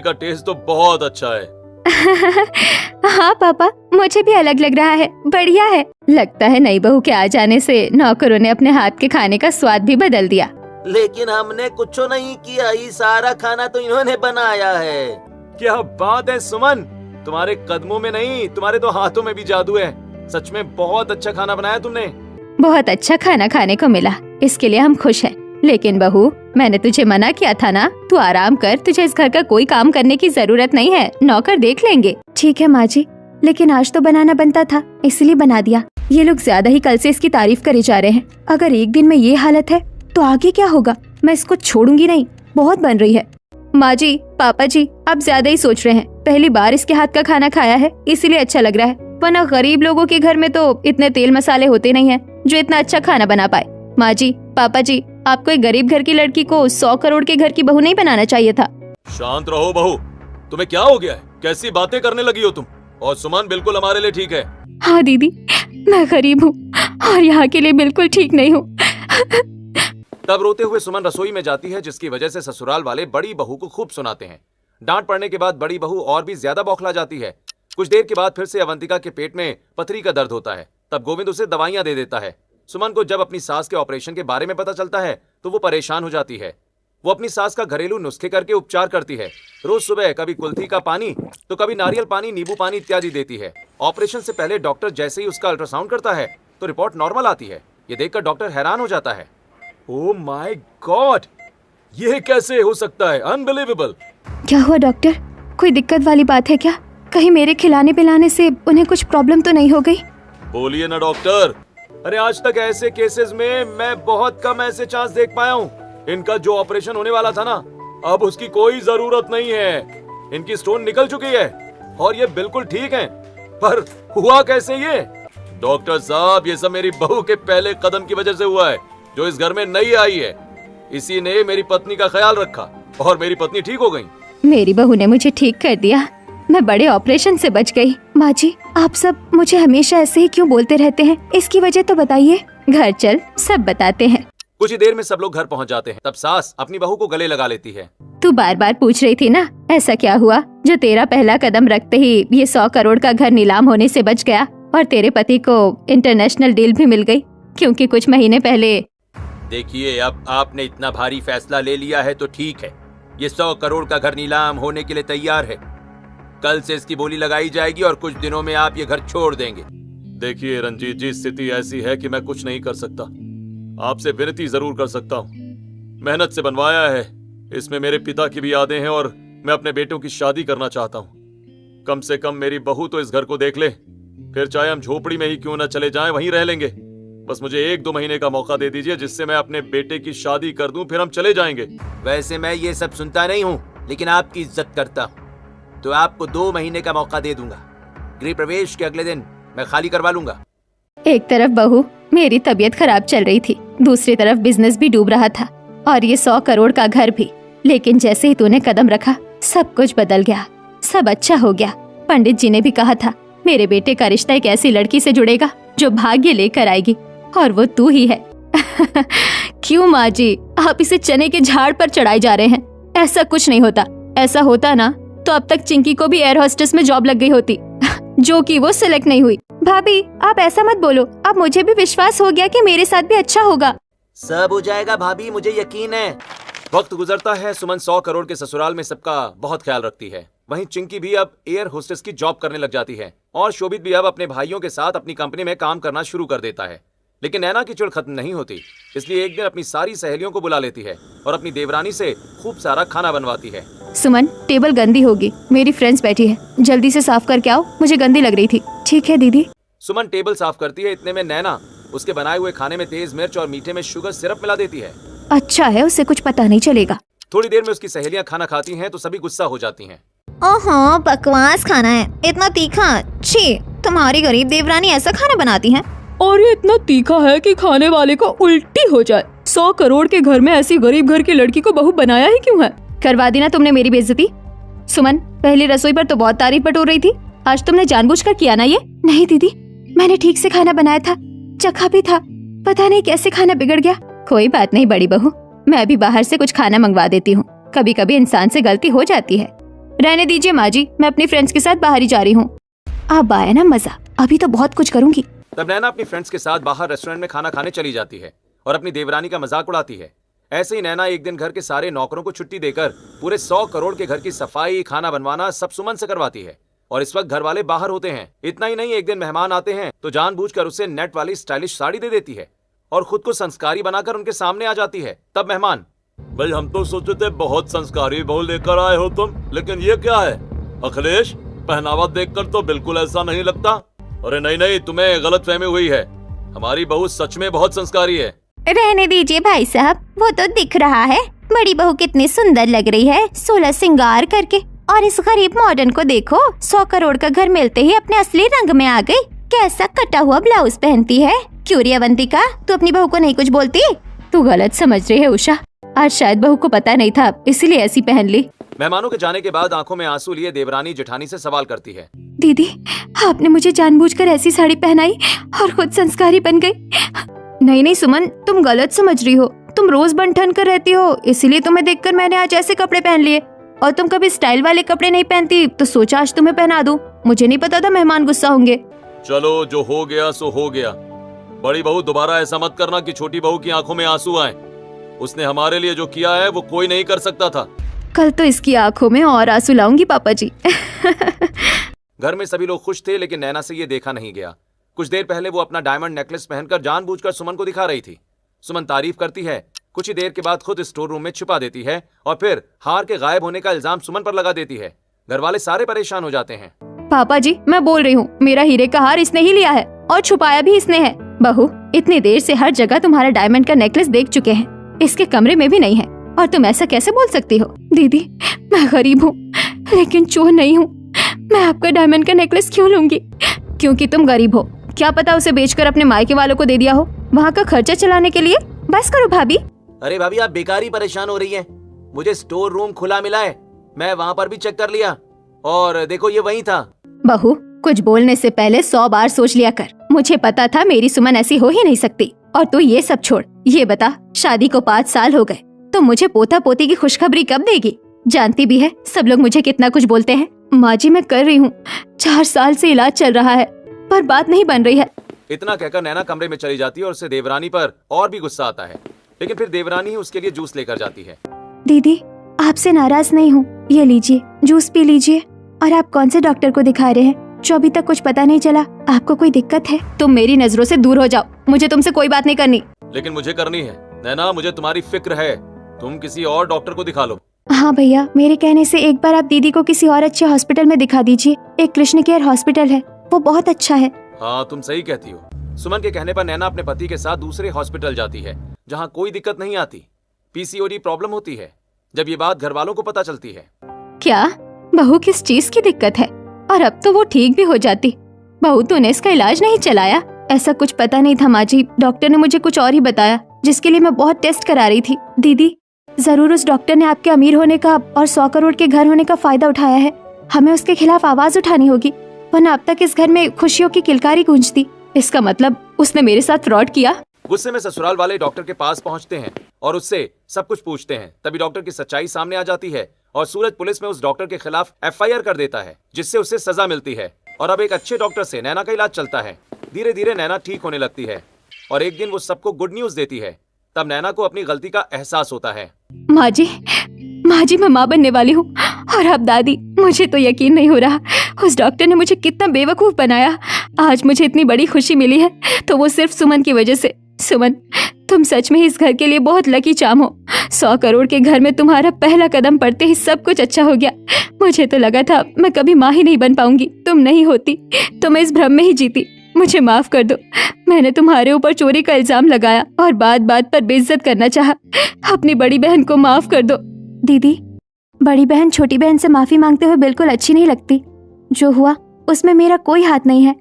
का टेस्ट तो बहुत अच्छा है। हाँ पापा, मुझे भी अलग लग रहा है, बढ़िया है। लगता है नई बहू के आ जाने से नौकरों ने अपने हाथ के खाने का स्वाद भी बदल दिया। लेकिन हमने कुछ नहीं किया, ये सारा खाना तो इन्होंने बनाया है। क्या बात है सुमन, तुम्हारे कदमों में नहीं तुम्हारे तो हाथों में भी जादू है। सच में बहुत अच्छा खाना बनाया तुमने। बहुत अच्छा खाना खाने को मिला, इसके लिए हम खुश हैं। लेकिन बहू, मैंने तुझे मना किया था ना, तू आराम कर, तुझे इस घर का कोई काम करने की जरूरत नहीं है, नौकर देख लेंगे। ठीक है माँ जी, लेकिन आज तो बनाना बनता था, इसलिए बना दिया। ये लोग ज्यादा ही कल से इसकी तारीफ करे जा रहे हैं। अगर एक दिन में ये हालत है तो आगे क्या होगा? मैं इसको छोड़ूंगी नहीं, बहुत बन रही है। माँ जी, पापा जी, आप ज्यादा ही सोच रहे हैं। पहली बार इसके हाथ का खाना खाया है, इसीलिए अच्छा लग रहा है, वरना गरीब लोगों के घर में तो इतने तेल मसाले होते नहीं है जो इतना अच्छा खाना बना पाए। माँ जी, पापा जी, आपको एक गरीब घर की लड़की को 100 करोड़ के घर की बहू नहीं बनाना चाहिए था। शांत रहो बहू, तुम्हें क्या हो गया है? कैसी बातें करने लगी हो तुम? और सुमन बिल्कुल हमारे लिए ठीक है। हाँ दीदी, मैं गरीब हूँ और यहाँ के लिए बिल्कुल ठीक नहीं हूँ। तब रोते हुए सुमन रसोई में जाती है, जिसकी वजह से ससुराल वाले बड़ी बहू को खूब सुनाते हैं। डांट पड़ने के बाद बड़ी बहू और भी ज्यादा बौखला जाती है। कुछ देर के बाद फिर से अवंतिका के पेट में पथरी का दर्द होता है। तब गोविंद उसे दवाइयां दे देता है। सुमन को जब अपनी सास के ऑपरेशन के बारे में पता चलता है तो वो परेशान हो जाती है। वो अपनी सास का घरेलू नुस्खे करके उपचार करती है। रोज सुबह कभी कुल्थी का पानी तो कभी नारियल पानी, नींबू पानी इत्यादि देती है। ऑपरेशन से पहले डॉक्टर जैसे ही उसका अल्ट्रासाउंड करता है तो रिपोर्ट नॉर्मल आती है। ये देखकर डॉक्टर हैरान हो जाता है। ओह माय गॉड, ये कैसे हो सकता है? अनबिलीवेबल। क्या हुआ डॉक्टर? कोई दिक्कत वाली बात है क्या? कहीं मेरे खिलाने पिलाने से उन्हें कुछ प्रॉब्लम तो नहीं हो गई? बोलिए ना डॉक्टर। अरे आज तक ऐसे केसेस में मैं बहुत कम ऐसे चांस देख पाया हूँ। इनका जो ऑपरेशन होने वाला था ना, अब उसकी कोई जरूरत नहीं है। इनकी स्टोन निकल चुकी है और ये बिल्कुल ठीक हैं। पर हुआ कैसे ये? डॉक्टर साहब, ये सब मेरी बहू के पहले कदम की वजह से हुआ है, जो इस घर में नई आई है। इसी ने मेरी पत्नी का ख्याल रखा और मेरी पत्नी ठीक हो गई। मेरी बहू ने मुझे ठीक कर दिया, मैं बड़े ऑपरेशन से बच गई। माँ जी, आप सब मुझे हमेशा ऐसे ही क्यों बोलते रहते हैं? इसकी वजह तो बताइए। घर चल, सब बताते हैं। कुछ ही देर में सब लोग घर पहुंच जाते हैं। तब सास अपनी बहू को गले लगा लेती है। तू बार बार पूछ रही थी ना, ऐसा क्या हुआ जो तेरा पहला कदम रखते ही ये 100 करोड़ का घर नीलाम होने से बच गया और तेरे पति को इंटरनेशनल डील भी मिल गई? क्योंकि कुछ महीने पहले। देखिए, अब आपने इतना भारी फैसला ले लिया है तो ठीक है। ये 100 करोड़ का घर नीलाम होने के लिए तैयार है। कल से इसकी बोली लगाई जाएगी और कुछ दिनों में आप ये घर छोड़ देंगे। देखिए रंजीत जी, स्थिति ऐसी है कि मैं कुछ नहीं कर सकता। आपसे विनती जरूर कर सकता हूँ। मेहनत से बनवाया है, इसमें मेरे पिता की भी यादें हैं और मैं अपने बेटों की शादी करना चाहता हूँ। कम से कम मेरी बहू तो इस घर को देख ले, फिर चाहे हम झोपड़ी में ही क्यों न चले जाएं, वहीं रह लेंगे। बस मुझे 1-2 महीने का मौका दे दीजिए, जिससे मैं अपने बेटे की शादी कर दूं, फिर हम चले जाएंगे। वैसे मैं ये सब सुनता नहीं हूँ, लेकिन आपकी इज्जत करता हूँ, तो आपको 2 महीने का मौका दे दूंगा। गृह प्रवेश के अगले दिन मैं खाली करवा लूंगा। एक तरफ बहू, मेरी तबीयत खराब चल रही थी, दूसरी तरफ बिजनेस भी डूब रहा था और ये 100 करोड़ का घर भी। लेकिन जैसे ही तूने कदम रखा, सब कुछ बदल गया, सब अच्छा हो गया। पंडित जी ने भी कहा था, मेरे बेटे का रिश्ता एक ऐसी लड़की से जुड़ेगा जो भाग्य लेकर आएगी, और वो तू ही है। क्यों माँ जी, आप इसे चने के झाड़ पर चढ़ाए जा रहे हैं? ऐसा कुछ नहीं होता। ऐसा होता ना तो अब तक चिंकी को भी एयर होस्टेस में जॉब लग गई होती, जो कि वो सिलेक्ट नहीं हुई। भाभी, आप ऐसा मत बोलो, अब मुझे भी विश्वास हो गया कि मेरे साथ भी अच्छा होगा। सब हो जाएगा भाभी, मुझे यकीन है। वक्त गुजरता है, सुमन 100 करोड़ के ससुराल में सबका बहुत ख्याल रखती है। वहीं चिंकी भी अब एयर होस्टेस की जॉब करने लग जाती है और शोभित भी अब अपने भाइयों के साथ अपनी कंपनी में काम करना शुरू कर देता है। लेकिन नैना की चिढ़ खत्म नहीं होती, इसलिए एक दिन अपनी सारी सहेलियों को बुला लेती है और अपनी देवरानी से खूब सारा खाना बनवाती है। सुमन, टेबल गंदी होगी, मेरी फ्रेंड्स बैठी है, जल्दी से साफ करके आओ, मुझे गंदी लग रही थी। ठीक है दीदी। सुमन टेबल साफ करती है, इतने में नैना उसके बनाए हुए खाने में तेज मिर्च और मीठे में शुगर सिरप मिला देती है। अच्छा है, उसे कुछ पता नहीं चलेगा। थोड़ी देर में उसकी सहेलियां खाना खाती हैं तो सभी गुस्सा हो जाती हैं। ओहो, बकवास खाना है, इतना तीखा। छी, तुम्हारी गरीब देवरानी ऐसा खाना बनाती है? और ये इतना तीखा है कि खाने वाले को उल्टी हो जाए। 100 करोड़ के घर में ऐसी गरीब घर की लड़की को बहू बनाया ही क्यों है? करवा दी ना तुमने मेरी बेइज्जती। सुमन, पहली रसोई पर तो बहुत तारीफ बटोर रही थी, आज तुमने जानबूझकर किया ना ये? नहीं दीदी, मैंने ठीक से खाना बनाया था, चखा भी था, पता नहीं कैसे खाना बिगड़ गया। कोई बात नहीं बड़ी बहू, मैं अभी बाहर से कुछ खाना मंगवा देती हूँ, कभी कभी इंसान से गलती हो जाती है। रहने दीजिए माँ जी, मैं अपनी फ्रेंड्स के साथ बाहर ही जा रही हूँ। अब आया ना मजा, अभी तो बहुत कुछ करूंगी। तब नैना अपनी फ्रेंड्स के साथ बाहर रेस्टोरेंट में खाना खाने चली जाती है और अपनी देवरानी का मजाक उड़ाती है। ऐसे ही नैना एक दिन घर के सारे नौकरों को छुट्टी देकर पूरे 100 करोड़ के घर की सफाई, खाना बनवाना सब सुमन से करवाती है। और इस वक्त घर वाले बाहर होते हैं। इतना ही नहीं, एक दिन मेहमान आते हैं तो जानबूझकर उसे नेट वाली स्टाइलिश साड़ी दे देती है और खुद को संस्कारी बनाकर उनके सामने आ जाती है। तब मेहमान, भाई हम तो सोचे थे बहुत संस्कारी बहू लेकर आए हो तुम, लेकिन ये क्या है? अखिलेश, पहनावा देखकर तो बिल्कुल ऐसा नहीं लगता। अरे नहीं नहीं, तुम्हें गलतफहमी हुई है। हमारी बहू सच में बहुत संस्कारी है। रहने दीजिए भाई साहब, वो तो दिख रहा है। बड़ी बहू कितनी सुंदर लग रही है 16 श्रृंगार करके। और इस गरीब मॉडर्न को देखो, 100 करोड़ का घर मिलते ही अपने असली रंग में आ गई। कैसा कटा हुआ ब्लाउज पहनती है। क्यों रे अवंतिका, तू अपनी बहू को नहीं कुछ बोलती? तू गलत समझ रही है उषा, आज शायद बहू को पता नहीं था इसलिए ऐसी पहन ली। मेहमानों के जाने के बाद आंखों में आंसू लिए देवरानी जेठानी से सवाल करती है। दीदी, आपने मुझे जानबूझकर ऐसी साड़ी पहनाई और खुद संस्कारी बन गई। नहीं नहीं सुमन, तुम गलत समझ रही हो। तुम रोज बन ठन कर रहती हो, इसीलिए तुम्हें देखकर मैंने आज ऐसे कपड़े पहन लिए। और तुम कभी स्टाइल वाले कपड़े नहीं पहनती तो सोचा आज तुम्हें पहना दूं। मुझे नहीं पता था मेहमान गुस्सा होंगे। चलो, जो हो गया सो हो गया। बड़ी बहू, दोबारा ऐसा मत करना कि छोटी बहू की आंखों में आंसू आए। उसने हमारे लिए जो किया है वो कोई नहीं कर सकता था। कल तो इसकी आंखों में और आंसू लाऊंगी पापा जी। घर में सभी लोग खुश थे, लेकिन नैना से ये देखा नहीं गया। कुछ देर पहले वो अपना डायमंड नेकलेस पहनकर जानबूझकर सुमन को दिखा रही थी। सुमन तारीफ करती है, कुछ ही देर के बाद खुद स्टोर रूम में छुपा देती है और फिर हार के गायब होने का इल्जाम सुमन पर लगा देती है। घर वाले सारे परेशान हो जाते हैं। पापा जी, मैं बोल रही हूँ, मेरा हीरे का हार इसने ही लिया है और छुपाया भी इसने है। बहू, इतनी देर से हर जगह तुम्हारा डायमंड का नेकलेस देख चुके हैं, इसके कमरे में भी नहीं है और तुम ऐसा कैसे बोल सकती हो? दीदी, मैं गरीब हूँ लेकिन चोर नहीं हूँ। मैं आपका डायमंड का नेकलेस क्यों लूंगी? क्योंकि तुम गरीब हो। क्या पता उसे बेचकर अपने मायके वालों को दे दिया हो, वहाँ का खर्चा चलाने के लिए। बस करो भाभी। अरे भाभी, आप बेकार ही परेशान हो रही हैं। मुझे स्टोर रूम खुला मिला है, मैं वहाँ पर भी चेक कर लिया और देखो ये वही था। बहू, कुछ बोलने से पहले 100 बार सोच लिया कर। मुझे पता था मेरी सुमन ऐसी हो ही नहीं सकती। और तू ये सब छोड़, ये बता, शादी को 5 साल हो गए तो मुझे पोता पोती की खुशखबरी कब देगी? जानती भी है सब लोग मुझे कितना कुछ बोलते हैं। माँ जी, मैं कर रही हूँ, 4 साल से इलाज चल रहा है पर बात नहीं बन रही है। इतना कहकर नैना कमरे में चली जाती है और उसे देवरानी पर और भी गुस्सा आता है। लेकिन फिर देवरानी ही उसके लिए जूस लेकर जाती है। दीदी, आपसे नाराज नहीं हूँ, ये लीजिए, जूस पी लीजिए। और आप कौन से डॉक्टर को दिखा रहे हैं जो अभी तक कुछ पता नहीं चला? आपको कोई दिक्कत है? तुम मेरी नजरों से दूर हो जाओ, मुझे तुमसे कोई बात नहीं करनी। लेकिन मुझे करनी है नैना, मुझे तुम्हारी फिक्र है। तुम किसी और डॉक्टर को दिखा लो। हाँ भैया, मेरे कहने से एक बार आप दीदी को किसी और अच्छे हॉस्पिटल में दिखा दीजिए। एक कृष्ण केयर हॉस्पिटल है, वो बहुत अच्छा है। हाँ, तुम सही कहती हो। सुमन के कहने पर नैना अपने पति के साथ दूसरे हॉस्पिटल जाती है जहाँ कोई दिक्कत नहीं आती। पीसीओडी प्रॉब्लम होती है। जब ये बात घर वालों को पता चलती है। क्या बहू किस चीज की दिक्कत है? और अब तो वो ठीक भी हो जाती। बहू, तूने इसका इलाज नहीं चलाया? ऐसा कुछ पता नहीं था माँ जी, डॉक्टर ने मुझे कुछ और ही बताया जिसके लिए मैं बहुत टेस्ट करा रही थी। दीदी, जरूर उस डॉक्टर ने आपके अमीर होने का और 100 करोड़ के घर होने का फायदा उठाया है। हमें उसके खिलाफ आवाज उठानी होगी, वरना अब तक इस घर में खुशियों की किलकारी गूंजती। इसका मतलब उसने मेरे साथ फ्रॉड किया। गुस्से में ससुराल वाले डॉक्टर के पास पहुंचते हैं और उससे सब कुछ पूछते हैं। तभी डॉक्टर की सच्चाई सामने आ जाती है और सूरज पुलिस में उस डॉक्टर के खिलाफ FIR कर देता है, जिससे उसे सजा मिलती है। और अब एक अच्छे डॉक्टर से नैना का इलाज चलता है। धीरे धीरे नैना ठीक होने लगती है और एक दिन वो सबको गुड न्यूज देती है। तब नैना को अपनी गलती का एहसास होता है। माँ जी, मैं माँ बनने वाली हूँ। और अब दादी, मुझे तो यकीन नहीं हो रहा, उस डॉक्टर ने मुझे कितना बेवकूफ बनाया। आज मुझे इतनी बड़ी खुशी मिली है तो वो सिर्फ सुमन की वजह से। सुमन, तुम सच में इस घर के लिए बहुत लकी चाम हो। 100 करोड़ के घर में तुम्हारा पहला कदम पड़ते ही सब कुछ अच्छा हो गया। मुझे तो लगा था मैं कभी माँ ही नहीं बन पाऊंगी। तुम नहीं होती तो मैं इस भ्रम में ही जीती। मुझे माफ कर दो, मैंने तुम्हारे ऊपर चोरी का इल्जाम लगाया और बात बात पर बेइज्जत करना चाहा। अपनी बड़ी बहन को माफ कर दो। दीदी, बड़ी बहन छोटी बहन से माफी मांगते हुए बिल्कुल अच्छी नहीं लगती। जो हुआ उसमें मेरा कोई हाथ नहीं है।